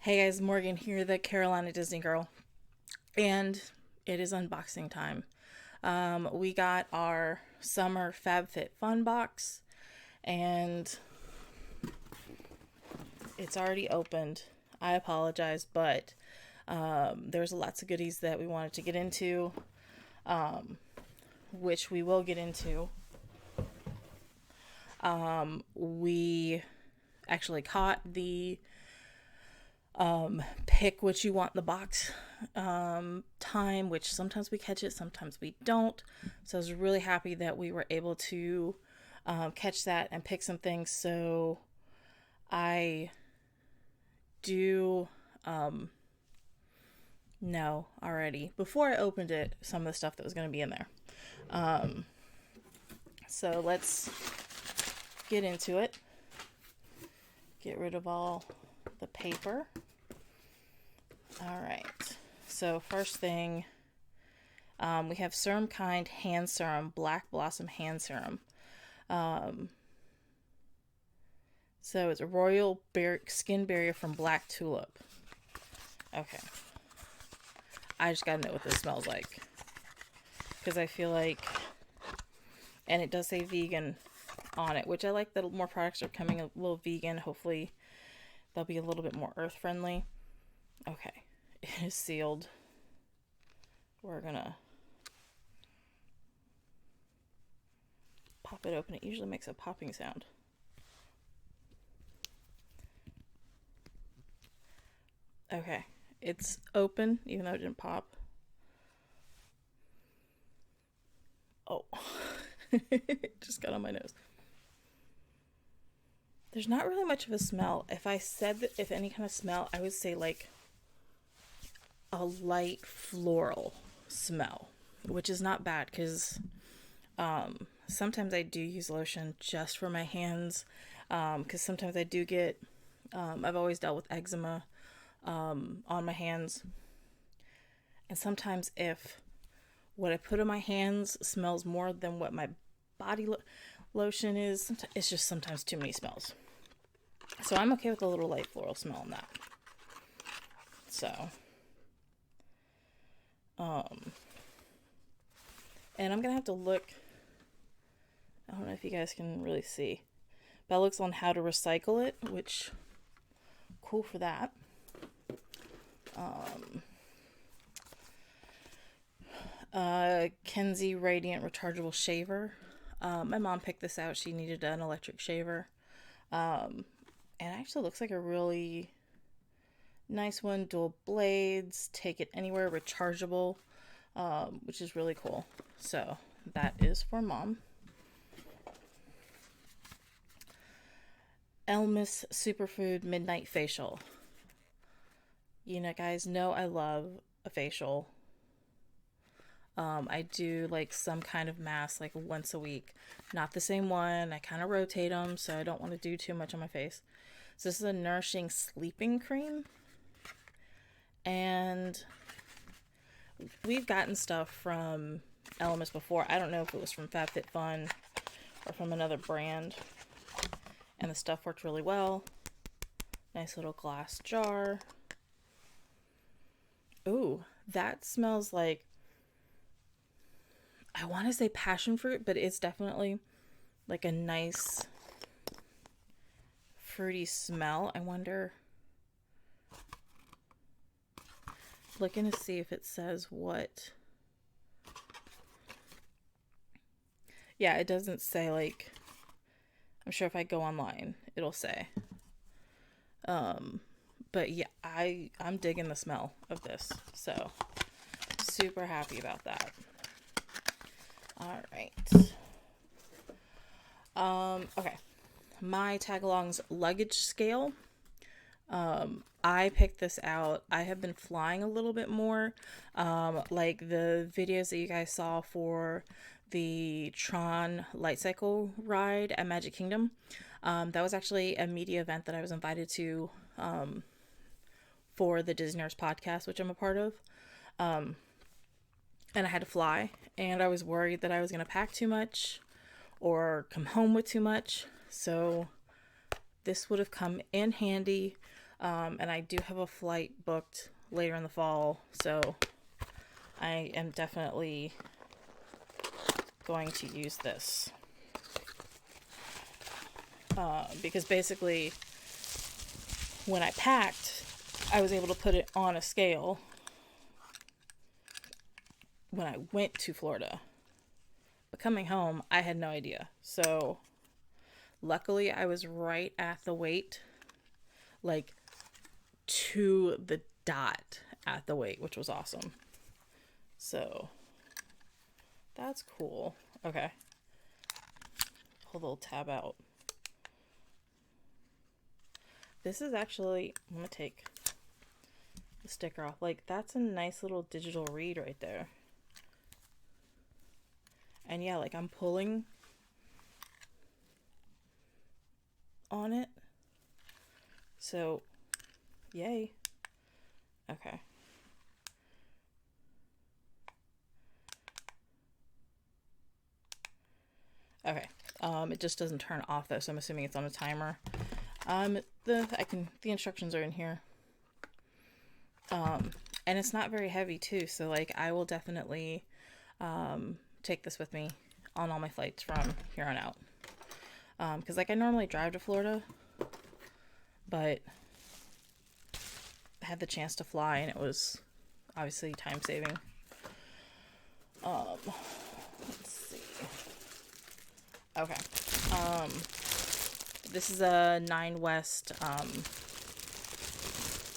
Hey guys, Morgan here, the Carolina Disney girl, and it is unboxing time. We got our summer FabFitFun box, and it's already opened. I apologize, but there's lots of goodies that we wanted to get into, which we will get into. We actually caught the pick what you want in the box time, which sometimes we catch it, sometimes we don't. So I was really happy that we were able to catch that and pick some things. So I do know already, before I opened it, some of the stuff that was going to be in there. So let's get into it. Get rid of all the paper. All right. So first thing, we have Serum Kind hand serum, Black Blossom hand serum. So it's a royal skin barrier from Black Tulip. Okay. I just gotta know what this smells like, because I feel like, and it does say vegan on it, which I like that more products are coming a little vegan. Hopefully they'll be a little bit more earth friendly. Okay, it is sealed. We're gonna pop it open. It usually makes a popping sound. Okay, it's open, even though it didn't pop. Oh, it just got on my nose. There's not really much of a smell. If I said that, if any kind of smell, I would say like a light floral smell, which is not bad, because sometimes I do use lotion just for my hands, because sometimes I do get, I've always dealt with eczema on my hands, and sometimes if what I put on my hands smells more than what my body lotion is, it's just sometimes too many smells. So I'm okay with a little light floral smell in that. So, and I'm gonna have to look. I don't know if you guys can really see, but it looks on how to recycle it, which cool for that. Kenzie Radiant Rechargeable Shaver. My mom picked this out. She needed an electric shaver. And it actually looks like a really nice one. Dual blades, take it anywhere, rechargeable, which is really cool. So that is for mom. Elmis Superfood Midnight Facial. You know, guys know I love a facial. I do like some kind of mask like once a week. Not the same one. I kind of rotate them, so I don't want to do too much on my face. So this is a nourishing sleeping cream. And we've gotten stuff from Elemis before. I don't know if it was from FabFitFun or from another brand. And the stuff worked really well. Nice little glass jar. Ooh, that smells like, I want to say passion fruit, but it's definitely like a nice fruity smell. I wonder, looking to see if it says what. Yeah, it doesn't say, like, I'm sure if I go online it'll say. But yeah, I'm digging the smell of this, so super happy about that. All right. Okay. My Tagalong's luggage scale. I picked this out. I have been flying a little bit more. Like the videos that you guys saw for the Tron light cycle ride at Magic Kingdom. That was actually a media event that I was invited to for the Disneyers podcast, which I'm a part of. And I had to fly, and I was worried that I was going to pack too much or come home with too much. So this would have come in handy. And I do have a flight booked later in the fall, so I am definitely going to use this. Because basically, when I packed, I was able to put it on a scale when I went to Florida. But coming home, I had no idea. So luckily, I was right at the weight, like to the dot at the weight, which was awesome. So that's cool. Okay. Pull the little tab out. This is actually, I'm going to take the sticker off. Like, that's a nice little digital read right there. And yeah, like I'm pulling on it. So, yay. Okay. Okay. It just doesn't turn off though, so I'm assuming it's on a timer. The instructions are in here. And it's not very heavy too, so like I will definitely take this with me on all my flights from here on out. Because like I normally drive to Florida, but I had the chance to fly and it was obviously time saving. Let's see. Okay. This is a 9 West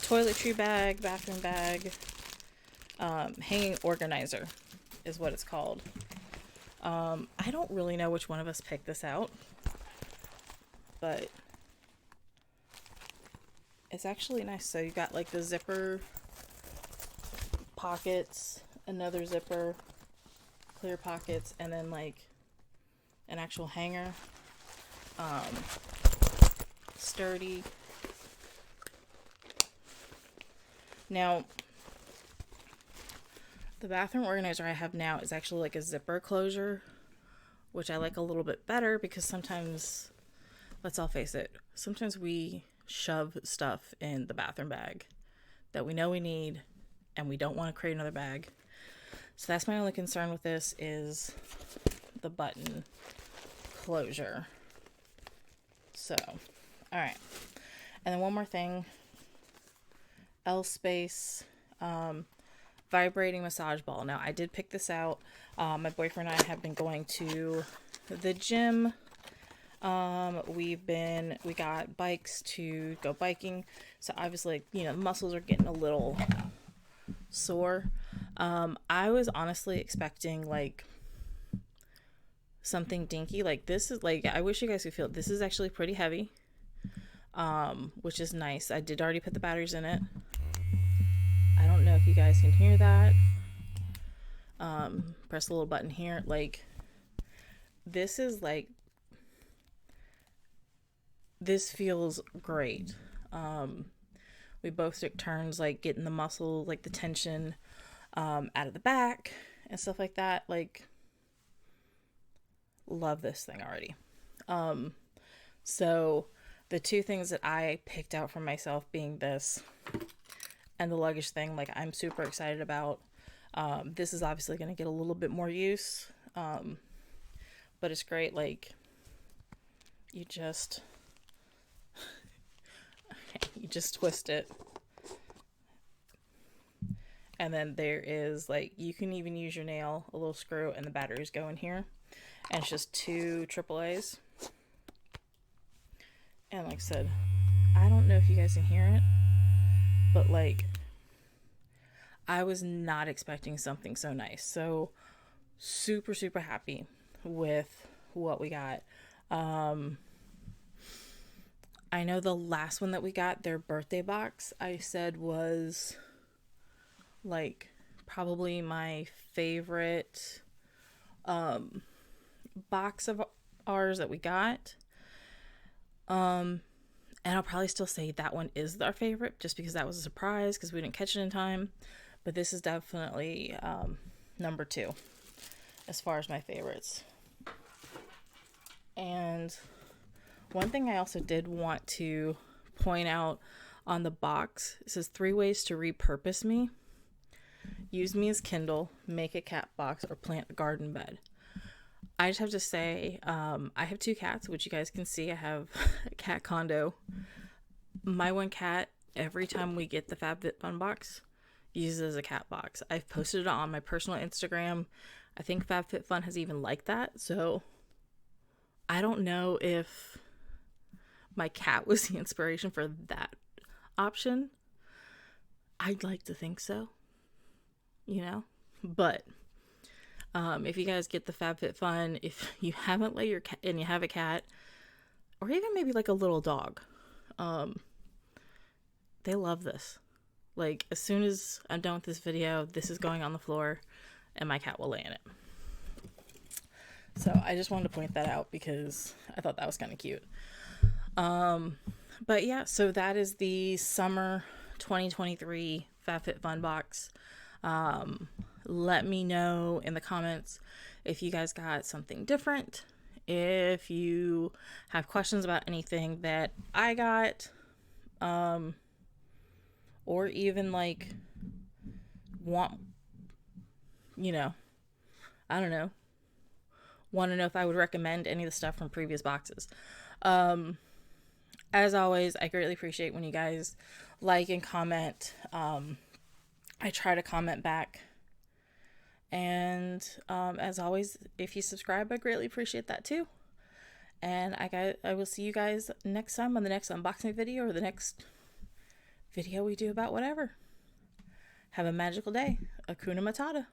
toiletry bag, bathroom bag, hanging organizer is what it's called. I don't really know which one of us picked this out, but it's actually nice. So you got like the zipper pockets, another zipper, clear pockets, and then like an actual hanger. Sturdy. Now, the bathroom organizer I have now is actually like a zipper closure, which I like a little bit better because sometimes, let's all face it, sometimes we shove stuff in the bathroom bag that we know we need and we don't want to create another bag. So that's my only concern with this is the button closure. So, all right. And then one more thing. L-Space vibrating massage ball. Now, I did pick this out. My boyfriend and I have been going to the gym. We got bikes to go biking. So obviously, the muscles are getting a little sore. I was honestly expecting like something dinky. Like this is like, I wish you guys could feel it. This is actually pretty heavy, which is nice. I did already put the batteries in it. I don't know if you guys can hear that. Press the little button here. Like, this is like, this feels great. We both took turns like getting the muscle, like the tension out of the back and stuff like that. Like, love this thing already. So the two things that I picked out for myself being this and the luggage thing, like I'm super excited about. This is obviously going to get a little bit more use, but it's great. Like you just twist it, and then there is like, you can even use your nail, a little screw, and the batteries go in here, and it's just 2 AAAs. And like I said, I don't know if you guys can hear it, but like, I was not expecting something so nice. So super, super happy with what we got. I know the last one that we got, their birthday box, I said was like probably my favorite box of ours that we got. And I'll probably still say that one is our favorite just because that was a surprise because we didn't catch it in time. But this is definitely number 2 as far as my favorites. And one thing I also did want to point out, On the box, it says 3 ways to repurpose me. Use me as Kindle, make a cat box, or plant a garden bed. I just have to say, I have 2 cats, which you guys can see. I have a cat condo. My one cat, every time we get the FabFitFun box, uses it as a cat box. I've posted it on my personal Instagram. I think FabFitFun has even liked that. So I don't know if my cat was the inspiration for that option. I'd like to think so, you know, but if you guys get the FabFitFun, if you haven't let your cat and you have a cat, or even maybe like a little dog, they love this. Like, as soon as I'm done with this video, this is going on the floor and my cat will lay in it. So I just wanted to point that out because I thought that was kind of cute. But yeah, so that is the summer 2023 FabFitFun box. Let me know in the comments if you guys got something different, if you have questions about anything that I got, or even like want to know if I would recommend any of the stuff from previous boxes. As always, I greatly appreciate when you guys like and comment. I try to comment back. And as always, if you subscribe, I greatly appreciate that too. And I will see you guys next time on the next unboxing video or the next video we do about whatever. Have a magical day. Hakuna Matata.